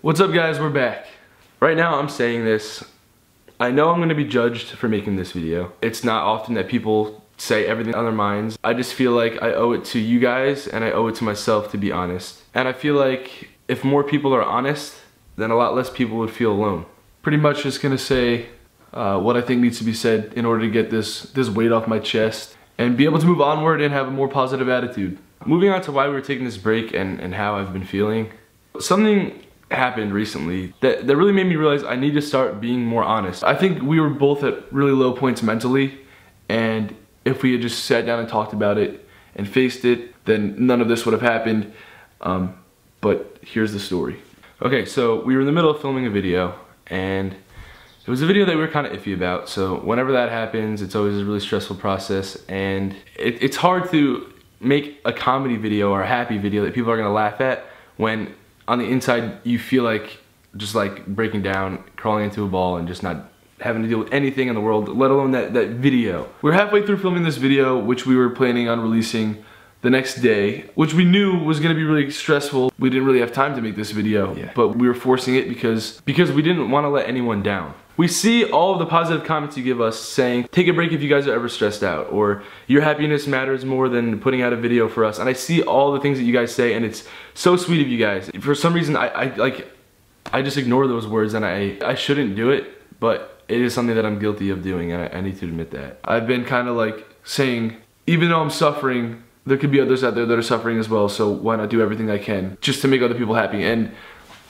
What's up guys, we're back. Right now I'm saying this, I know I'm gonna be judged for making this video. It's not often that people say everything on their minds. I just feel like I owe it to you guys and I owe it to myself to be honest. And I feel like if more people are honest, then a lot less people would feel alone. Pretty much just gonna say what I think needs to be said in order to get this weight off my chest and be able to move onward and have a more positive attitude. Moving on to why we were taking this break and how I've been feeling. Something happened recently that really made me realize I need to start being more honest. I think we were both at really low points mentally, and if we had just sat down and talked about it and faced it, then none of this would have happened. But here's the story. Okay, so we were in the middle of filming a video, and it was a video that we were kind of iffy about. So whenever that happens, it's always a really stressful process, and it's hard to make a comedy video or a happy video that people are gonna laugh at when on the inside you feel like just like breaking down, crawling into a ball, and just not having to deal with anything in the world, let alone that video. We're halfway through filming this video, which we were planning on releasing the next day, which we knew was gonna be really stressful. We didn't really have time to make this video, but we were forcing it because we didn't wanna let anyone down. We see all of the positive comments you give us saying, take a break if you guys are ever stressed out, or your happiness matters more than putting out a video for us. And I see all the things that you guys say, and it's so sweet of you guys. For some reason, I just ignore those words, and I shouldn't do it, but it is something that I'm guilty of doing, and I need to admit that. I've been kind of like saying, even though I'm suffering, there could be others out there that are suffering as well, so why not do everything I can just to make other people happy? And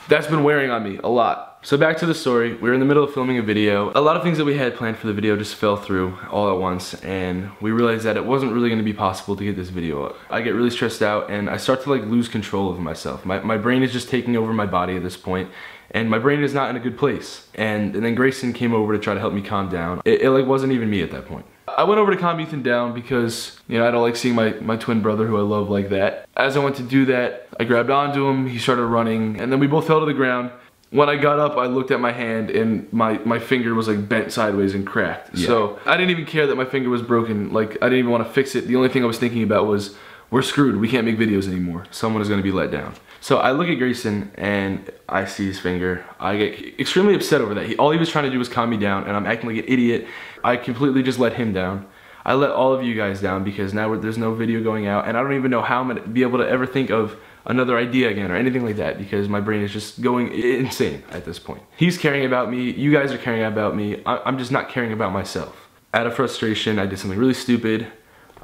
that's been wearing on me a lot. So back to the story, we were in the middle of filming a video. A lot of things that we had planned for the video just fell through all at once, and we realized that it wasn't really gonna be possible to get this video up. I get really stressed out, and I start to like lose control of myself. My brain is just taking over my body at this point, and my brain is not in a good place. And then Grayson came over to try to help me calm down. It like wasn't even me at that point. I went over to calm Ethan down because, you know, I don't like seeing my twin brother who I love like that. As I went to do that, I grabbed onto him, he started running, and then we both fell to the ground. When I got up, I looked at my hand, and my finger was like bent sideways and cracked. Yeah. So I didn't even care that my finger was broken. Like, I didn't even want to fix it. The only thing I was thinking about was, we're screwed, we can't make videos anymore. Someone is gonna be let down. So I look at Grayson and I see his finger. I get extremely upset over that. All he was trying to do was calm me down, and I'm acting like an idiot. I completely just let him down. I let all of you guys down because now there's no video going out, and I don't even know how I'm gonna be able to ever think of another idea again or anything like that because my brain is just going insane at this point. He's caring about me, you guys are caring about me, I'm just not caring about myself. Out of frustration, I did something really stupid.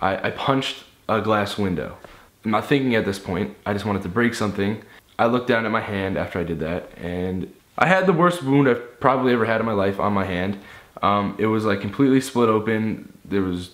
I punched a glass window. I'm not thinking at this point, I just wanted to break something. I looked down at my hand after I did that, and I had the worst wound I've probably ever had in my life on my hand. It was like completely split open. There was,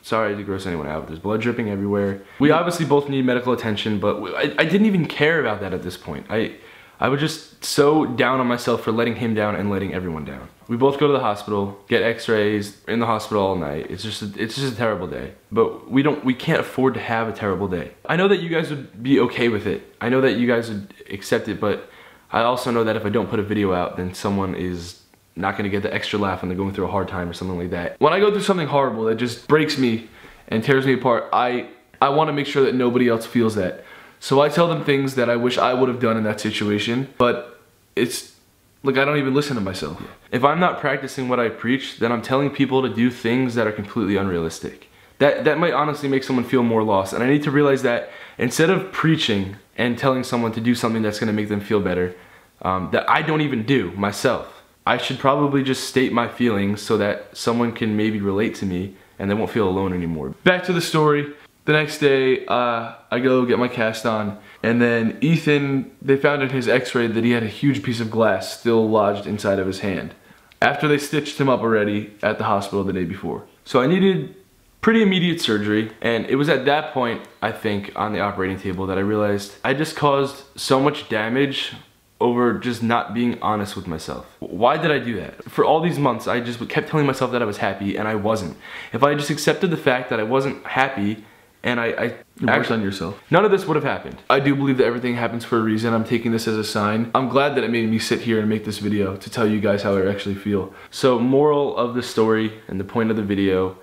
sorry to gross anyone out, there's blood dripping everywhere. We obviously both need medical attention, but I didn't even care about that at this point. I was just so down on myself for letting him down and letting everyone down. We both go to the hospital, get x-rays, in the hospital all night. It's just a terrible day. But we can't afford to have a terrible day. I know that you guys would be okay with it. I know that you guys would accept it, but I also know that if I don't put a video out, then someone is not gonna get the extra laugh when they're going through a hard time or something like that. When I go through something horrible that just breaks me and tears me apart, I wanna make sure that nobody else feels that. So I tell them things that I wish I would have done in that situation, but it's like I don't even listen to myself. If I'm not practicing what I preach, then I'm telling people to do things that are completely unrealistic. That might honestly make someone feel more lost, and I need to realize that instead of preaching and telling someone to do something that's gonna make them feel better, that I don't even do myself, I should probably just state my feelings so that someone can maybe relate to me and they won't feel alone anymore. Back to the story. The next day, I go get my cast on, and then Ethan, they found in his x-ray that he had a huge piece of glass still lodged inside of his hand after they stitched him up already at the hospital the day before. So I needed pretty immediate surgery, and it was at that point, I think, on the operating table that I realized I just caused so much damage over just not being honest with myself. Why did I do that? For all these months, I just kept telling myself that I was happy, and I wasn't. If I just accepted the fact that I wasn't happy, and I worked on yourself, none of this would have happened. I do believe that everything happens for a reason. I'm taking this as a sign. I'm glad that it made me sit here and make this video to tell you guys how I actually feel. So moral of the story and the point of the video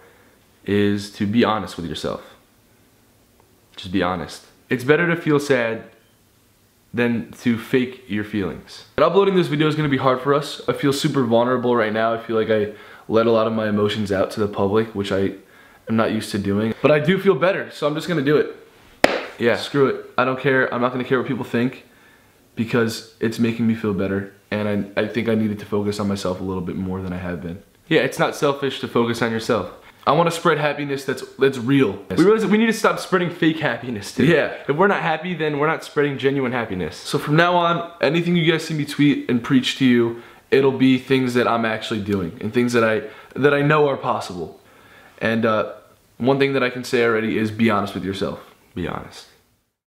is to be honest with yourself. Just be honest. It's better to feel sad than to fake your feelings. And uploading this video is gonna be hard for us. I feel super vulnerable right now. I feel like I let a lot of my emotions out to the public, which I am not used to doing. But I do feel better, so I'm just gonna do it. Yeah, screw it. I don't care. I'm not gonna care what people think because it's making me feel better. And I think I needed to focus on myself a little bit more than I have been. Yeah, it's not selfish to focus on yourself. I want to spread happiness that's real. We realize that we need to stop spreading fake happiness too. Yeah, if we're not happy, then we're not spreading genuine happiness. So from now on, anything you guys see me tweet and preach to you, it'll be things that I'm actually doing and things that I know are possible. And one thing that I can say already is be honest with yourself. Be honest.